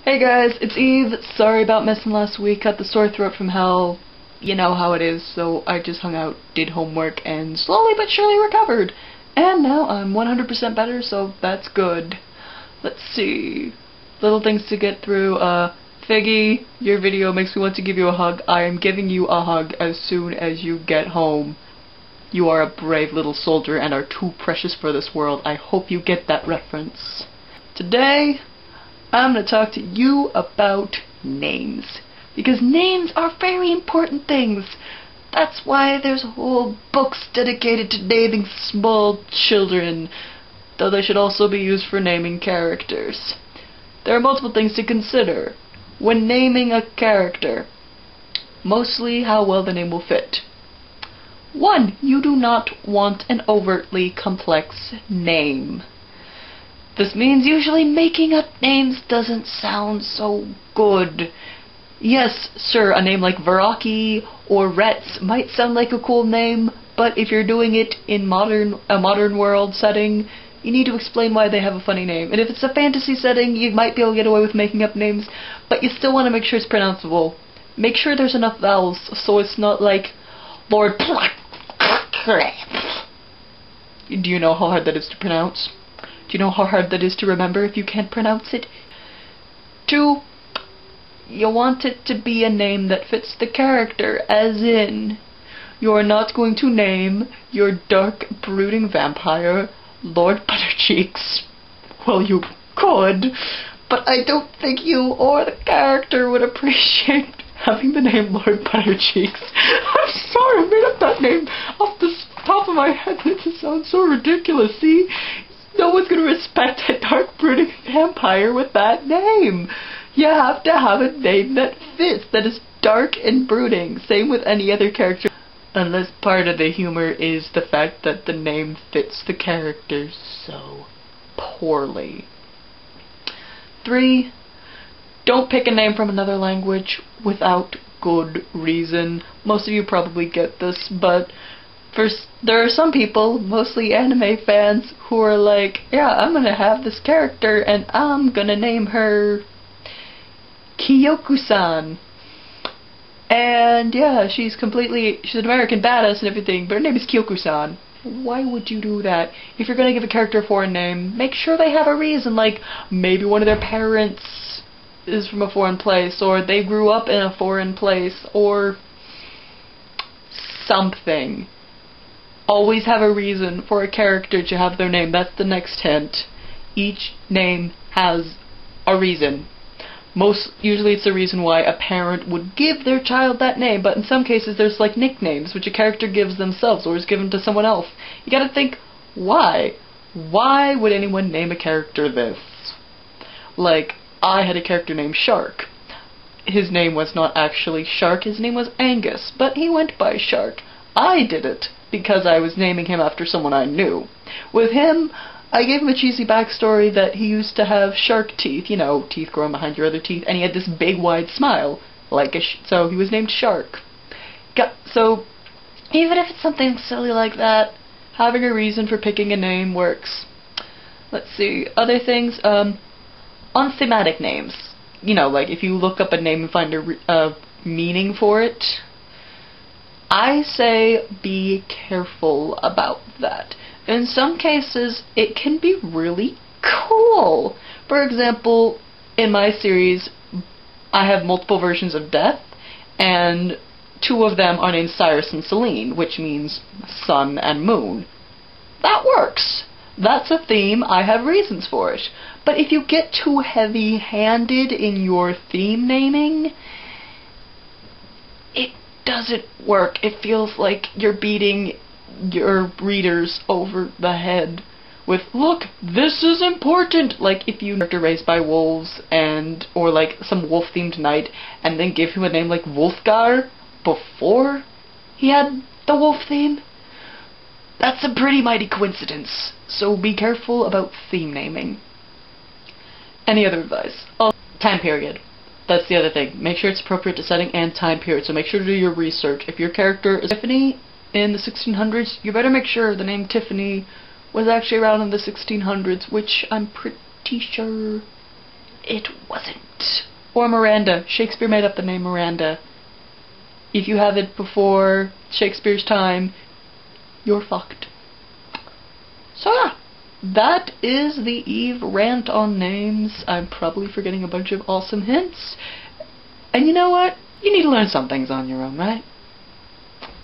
Hey guys, it's Eve. Sorry about missing last week. Got the sore throat from hell. You know how it is, so I just hung out, did homework, and slowly but surely recovered. And now I'm 100% better, so that's good. Let's see. Little things to get through. Figgy, your video makes me want to give you a hug. I am giving you a hug as soon as you get home. You are a brave little soldier and are too precious for this world. I hope you get that reference. Today, I'm going to talk to you about names. Because names are very important things. That's why there's whole books dedicated to naming small children, though they should also be used for naming characters. There are multiple things to consider when naming a character. Mostly how well the name will fit. 1. You do not want an overtly complex name. This means usually making up names doesn't sound so good. Yes, sure, a name like Veraki or Retz might sound like a cool name, but if you're doing it in a modern world setting, you need to explain why they have a funny name. And if it's a fantasy setting, you might be able to get away with making up names, but you still want to make sure it's pronounceable. Make sure there's enough vowels so it's not like Lord. Do you know how hard that is to pronounce? Do you know how hard that is to remember if you can't pronounce it? 2. You want it to be a name that fits the character, as in, you're not going to name your dark, brooding vampire Lord Buttercheeks. Well, you could, but I don't think you or the character would appreciate having the name Lord Buttercheeks. I'm sorry, I made up that name off the top of my head and it just sounds so ridiculous, see? No one's going to respect a dark, brooding vampire with that name. You have to have a name that fits, that is dark and brooding. Same with any other character. Unless part of the humor is the fact that the name fits the character so poorly. 3. Don't pick a name from another language without good reason. Most of you probably get this, but there are some people, mostly anime fans, who are like, yeah, I'm gonna have this character and I'm gonna name her Kyoku-san. And yeah, she's an American badass and everything, but her name is Kyoku-san. Why would you do that? If you're gonna give a character a foreign name, make sure they have a reason, like maybe one of their parents is from a foreign place, or they grew up in a foreign place, or something. Always have a reason for a character to have their name. That's the next hint. Each name has a reason. Usually it's the reason why a parent would give their child that name, but in some cases there's like nicknames, which a character gives themselves or is given to someone else. You gotta think, why? Why would anyone name a character this? Like, I had a character named Shark. His name was not actually Shark, his name was Angus, but he went by Shark. I did it because I was naming him after someone I knew. With him, I gave him a cheesy backstory that he used to have shark teeth, you know, teeth growing behind your other teeth, and he had this big wide smile, so he was named Shark. So, even if it's something silly like that, having a reason for picking a name works. Let's see, other things, on thematic names. You know, like if you look up a name and find a meaning for it, I say be careful about that. In some cases, it can be really cool. For example, in my series, I have multiple versions of Death, and 2 of them are named Cyrus and Selene, which means sun and moon. That works. That's a theme. I have reasons for it. But if you get too heavy-handed in your theme naming, it doesn't work. It feels like you're beating your readers over the head with, look, this is important. Like if you character raised by wolves or like some wolf themed knight and then give him a name like Wolfgar before he had the wolf theme, that's a pretty mighty coincidence. So be careful about theme naming. Any other advice? Oh, time period. That's the other thing. Make sure it's appropriate to setting and time period, so make sure to do your research. If your character is Tiffany in the 1600s, you better make sure the name Tiffany was actually around in the 1600s, which I'm pretty sure it wasn't. Or Miranda. Shakespeare made up the name Miranda. If you have it before Shakespeare's time, you're fucked. So yeah, that is the Eve rant on names. I'm probably forgetting a bunch of awesome hints. And you know what? You need to learn some things on your own, right?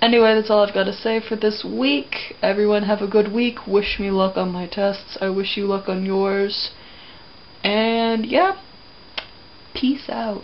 Anyway, that's all I've got to say for this week. Everyone have a good week. Wish me luck on my tests. I wish you luck on yours. And yeah, peace out.